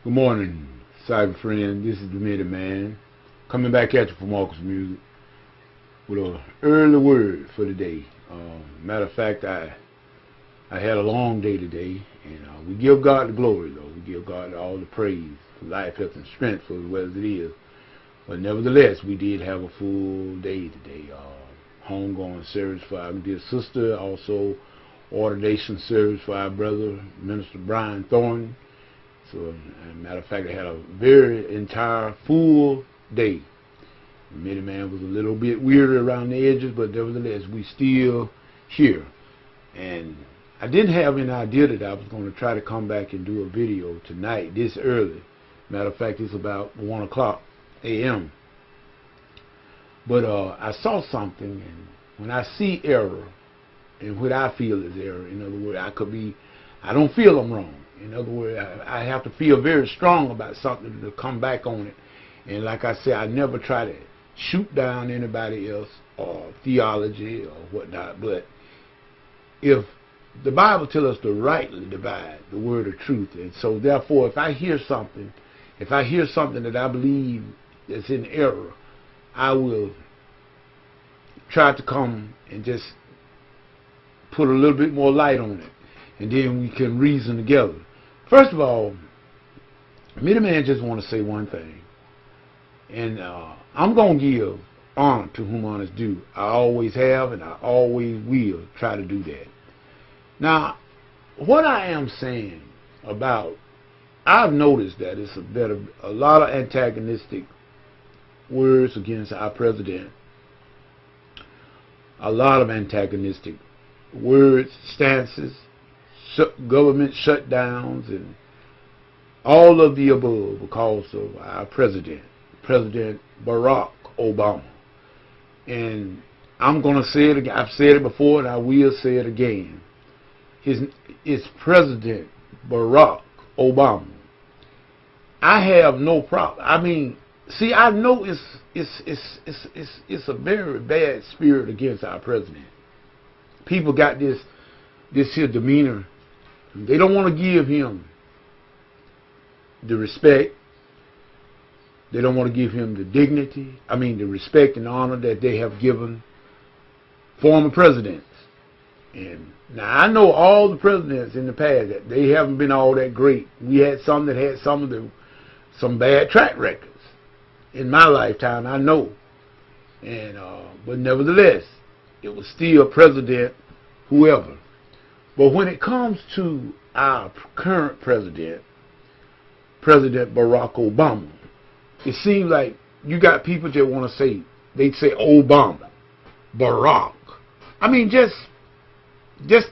Good morning, cyber friend. This is the Minute Man coming back at you from Marcus Music with an early word for today. Matter of fact, I had a long day today, and we give God the glory, though. We give God all the praise for life, health, and strength for the weather it is. But nevertheless, we did have a full day today. Homegoing service for our dear sister, also ordination service for our brother, Minister Brian Thornton. So, as a matter of fact, I had a very entire full day. The Minute Man was a little bit weary around the edges, but nevertheless, we still here. And I didn't have any idea that I was going to try to come back and do a video tonight this early. Matter of fact, it's about 1 o'clock a.m. But I saw something, and when I see error, and what I feel is error, in other words, I don't feel I'm wrong. In other words, I have to feel very strong about something to come back on it. And like I said, I never try to shoot down anybody else or theology or whatnot. But if the Bible tells us to rightly divide the word of truth, and so therefore if I hear something that I believe is in error, I will try to come and just put a little bit more light on it, and then we can reason together. First of all, Minute Man just want to say one thing, and I'm going to give honor to whom honor is due. I always have, and I always will try to do that. Now, what I am saying about, I've noticed that it's a lot of antagonistic words against our president, a lot of antagonistic words, stances, government shutdowns, and all of the above because of our President Barack Obama. And I'm going to say it again. I've said it before, and I will say it again. It's President Barack Obama. I have no problem. I mean, see, I know it's a very bad spirit against our president. People got this here demeanor. They don't want to give him the respect. They don't want to give him the dignity. I mean, the respect and honor that they have given former presidents. And now I know all the presidents in the past that they haven't been all that great. We had some that had some bad track records in my lifetime, I know. And but nevertheless, it was still President whoever. But when it comes to our current president, President Barack Obama, it seems like you got people that want to say, they say Obama, Barack. I mean, just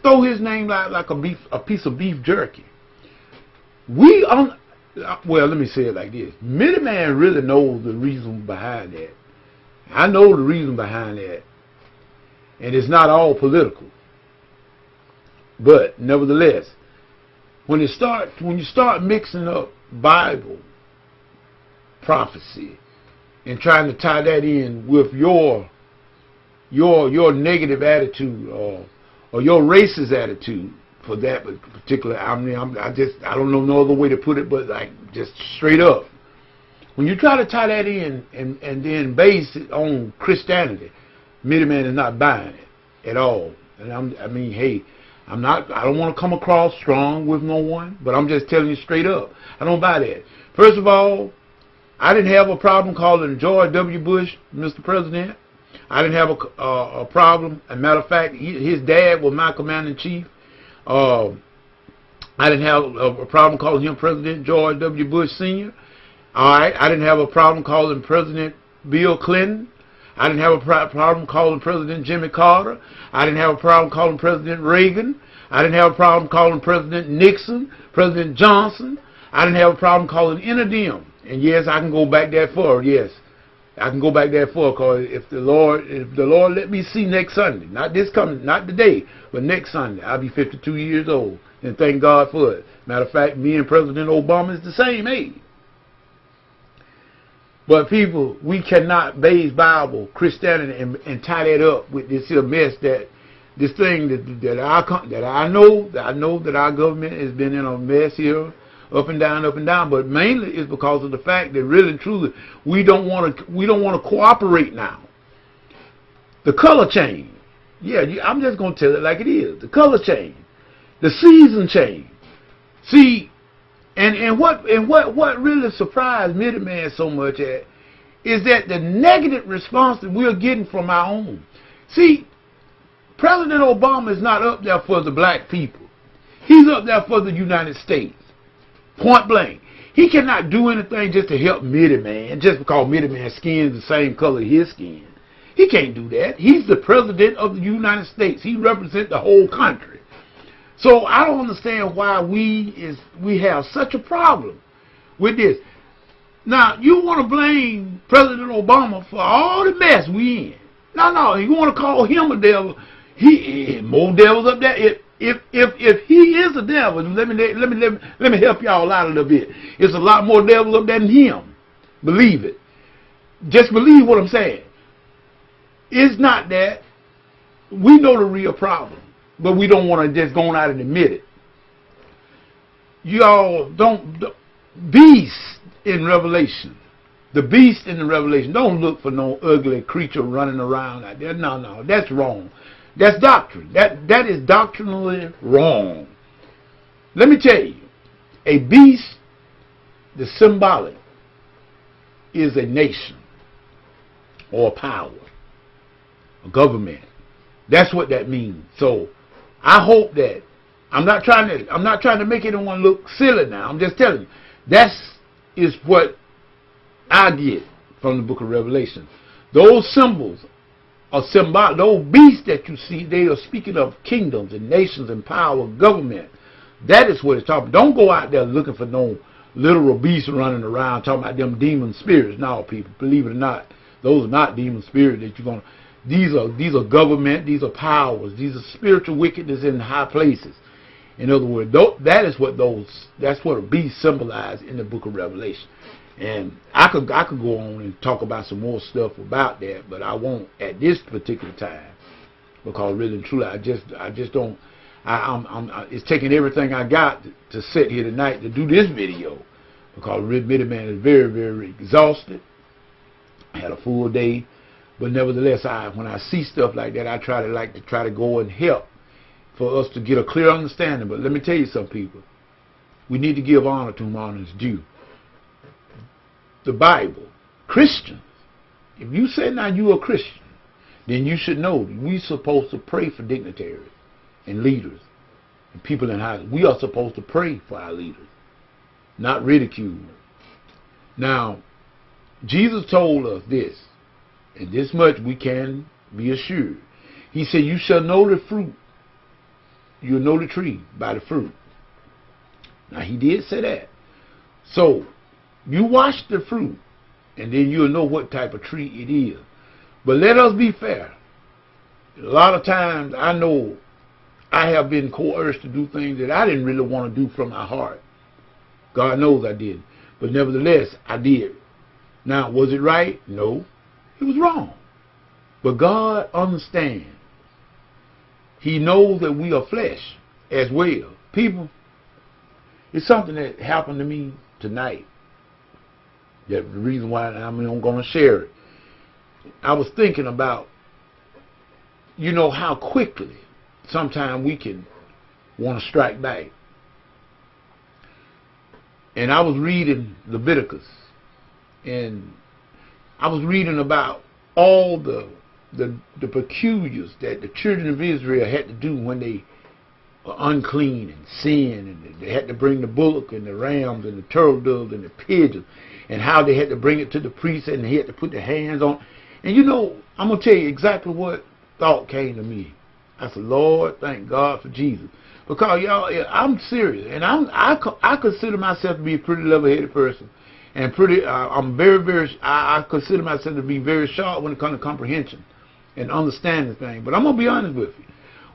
throw his name like a piece of beef jerky. Well, let me say it like this. Minute Man really knows the reason behind that. I know the reason behind that. And it's not all political. But nevertheless, when you start mixing up Bible prophecy and trying to tie that in with your negative attitude or your racist attitude for that particular, I don't know no other way to put it, but like just straight up. When you try to tie that in and then base it on Christianity, Minute Man is not buying it at all. And I mean, hey, I don't want to come across strong with no one, but I'm just telling you straight up. I don't buy that. First of all, I didn't have a problem calling George W. Bush Mr. President. I didn't have a problem. As a matter of fact, his dad was my commander-in-chief. I didn't have a problem calling him President George W. Bush Sr. All right. I didn't have a problem calling President Bill Clinton. I didn't have a problem calling President Jimmy Carter. I didn't have a problem calling President Reagan. I didn't have a problem calling President Nixon, President Johnson. I didn't have a problem calling any of them. And yes, I can go back that far. Yes, I can go back that far, because if the Lord let me see next Sunday, not today, but next Sunday, I'll be 52 years old, and thank God for it. Matter of fact, me and President Obama is the same age. But people, we cannot base Bible, Christianity, and tie that up with this here mess that I know that our government has been in a mess here up and down. But mainly it's because of the fact that really and truly we don't want to cooperate now. The color change. Yeah, I'm just going to tell it like it is. The color change. The season change. See, and what really surprised Minuteman so much is that the negative response that we're getting from our own. See, President Obama is not up there for the black people. He's up there for the United States. Point blank. He cannot do anything just to help Minuteman, just because Minuteman's skin is the same color as his skin. He can't do that. He's the president of the United States. He represents the whole country. So I don't understand why we have such a problem with this. Now, you want to blame President Obama for all the mess we in. No, you want to call him a devil. He more devils up there. If he is a devil, let me help y'all out a little bit. It's a lot more devils up there than him. Believe it. Just believe what I'm saying. It's not that. We know the real problem, but we don't want to just go out and admit it. Y'all don't beast in Revelation. The beast in the Revelation. Don't look for no ugly creature running around out there. No, that's wrong. That's doctrine. That is doctrinally wrong. Let me tell you, a beast, the symbolic, is a nation or a power, a government. That's what that means. So I hope that I'm not trying to make anyone look silly now. I'm just telling you that is what I get from the book of Revelation. Those symbols are symbolic. Those beasts that you see, they are speaking of kingdoms and nations and power, government. That is what it's talking about. Don't go out there looking for no literal beasts running around talking about them demon spirits. No, people, believe it or not, those are not demon spirits that you're gonna. These are government. These are powers. These are spiritual wickedness in high places. In other words, that's what a beast symbolized in the book of Revelation. And I could go on and talk about some more stuff about that, but I won't at this particular time, because really and truly I just don't. It's taking everything I got to sit here tonight to do this video, because Minuteman is very, very exhausted. I had a full day, but nevertheless, when I see stuff like that, I try to go and help for us to get a clear understanding. But let me tell you some people, we need to give honor to whom honor is due. The Bible, Christians, if you say now you are a Christian, then you should know we're supposed to pray for dignitaries and leaders and people in high. We are supposed to pray for our leaders, not ridicule them. Now, Jesus told us this, and this much we can be assured. He said, you shall know the fruit. You'll know the tree by the fruit. Now, he did say that. So, you watch the fruit, and then you'll know what type of tree it is. But let us be fair. A lot of times, I know I have been coerced to do things that I didn't really want to do from my heart. God knows I did. But nevertheless, I did. Now, was it right? No. It was wrong. But God understands. He knows that we are flesh as well. People, it's something that happened to me tonight. That's the reason why I'm going to share it. I was thinking about, how quickly sometimes we can want to strike back. And I was reading Leviticus, and I was reading about all the peculiars that the children of Israel had to do when they were unclean and sin, and they had to bring the bullock and the rams and the turtle doves and the pigeons, and how they had to bring it to the priest and he had to put their hands on. And I'm going to tell you exactly what thought came to me. I said, Lord, thank God for Jesus. Because, y'all, I'm serious. And I consider myself to be a pretty level-headed person. And I consider myself to be very sharp when it comes to comprehension and understanding things. But I'm going to be honest with you.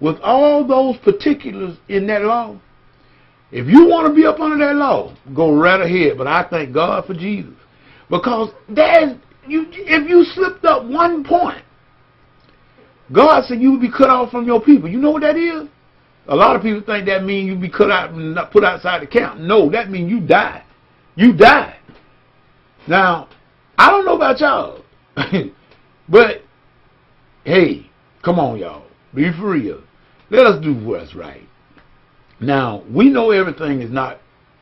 With all those particulars in that law, if you want to be up under that law, go right ahead. But I thank God for Jesus. Because if you slipped up one point, God said you would be cut off from your people. You know what that is? A lot of people think that means you be cut out and not put outside the camp. No, that means you die. You die. Now, I don't know about y'all, but hey, come on, y'all. Be for real. Let us do what's right. Now, we know everything is not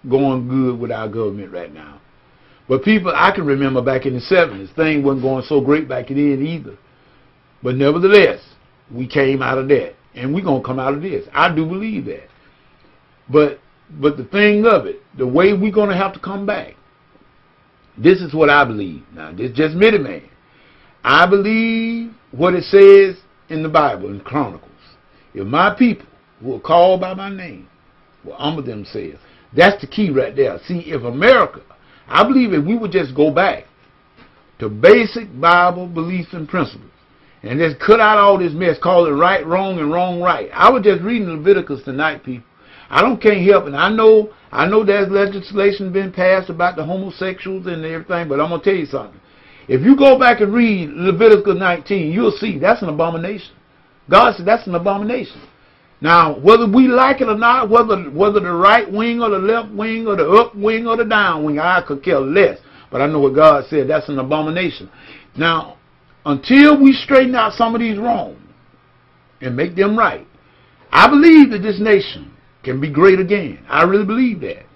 going good with our government right now. But people, I can remember back in the 70s, things wasn't going so great back then either. But nevertheless, we came out of that. And we're going to come out of this. I do believe that. But the thing of it, the way we're going to have to come back, this is what I believe. Now, this is just Mideman. I believe what it says in the Bible, in Chronicles. If my people who are called by my name will humble themselves, that's the key right there. See, if America, I believe if we would just go back to basic Bible beliefs and principles, and just cut out all this mess, call it right, wrong, and wrong, right. I was just reading Leviticus tonight, people. I can't help it. I know there's legislation been passed about the homosexuals and everything, but I'm going to tell you something. If you go back and read Leviticus 19, you'll see that's an abomination. God said that's an abomination. Now, whether we like it or not, whether the right wing or the left wing or the up wing or the down wing, I could care less. But I know what God said, that's an abomination. Now, until we straighten out some of these wrongs and make them right, I believe that this nation can be great again. I really believe that.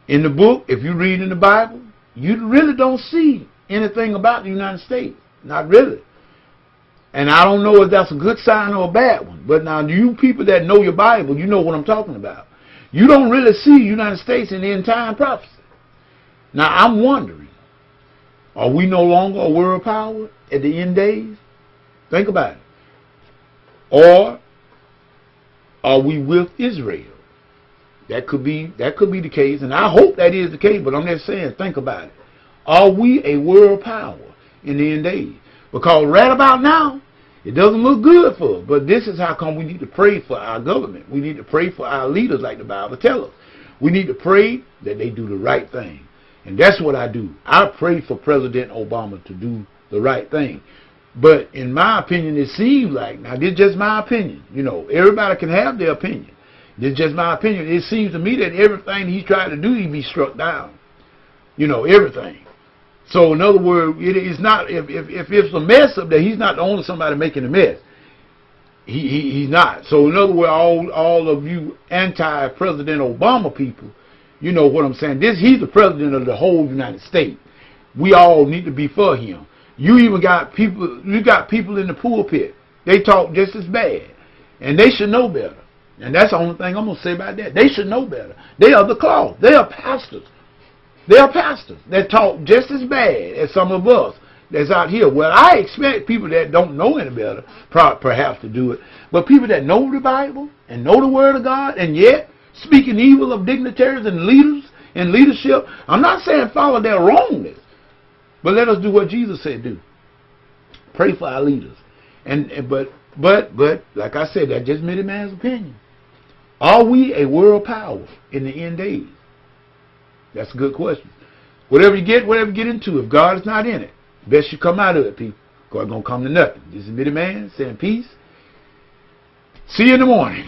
In the book, if you read in the Bible, you really don't see anything about the United States. Not really. And I don't know if that's a good sign or a bad one. But now, you people that know your Bible, you know what I'm talking about. You don't really see the United States in the end time prophecy. Now, I'm wondering, are we no longer a world power at the end days? Think about it. Or are we with Israel? That could be the case, and I hope that is the case, but I'm just saying, think about it. Are we a world power in the end days? Because right about now, it doesn't look good for us, but this is how come we need to pray for our government. We need to pray for our leaders like the Bible tells us. We need to pray that they do the right thing. And that's what I do. I pray for President Obama to do the right thing. But in my opinion, it seems like, now this is just my opinion. You know, everybody can have their opinion. This is just my opinion. It seems to me that everything he's trying to do, he'd be struck down. You know, everything. So in other words, it is not, if it's a mess up there, he's not the only somebody making a mess. He's not. So in other words, all of you anti-President Obama people, you know what I'm saying. He's the president of the whole United States. We all need to be for him. You even got people, in the pulpit. They talk just as bad. And they should know better. And that's the only thing I'm going to say about that. They should know better. They are the cloth. They are pastors. They are pastors that talk just as bad as some of us that's out here. Well, I expect people that don't know any better perhaps to do it. But people that know the Bible and know the Word of God and yet speaking evil of dignitaries and leaders and leadership, I'm not saying follow their wrongness. But let us do what Jesus said do. Pray for our leaders. But like I said, that's just Mideman's opinion. Are we a world power in the end days? That's a good question. Whatever you get into, if God is not in it, best you come out of it, people. God gonna come to nothing. This is Mideman saying peace. See you in the morning.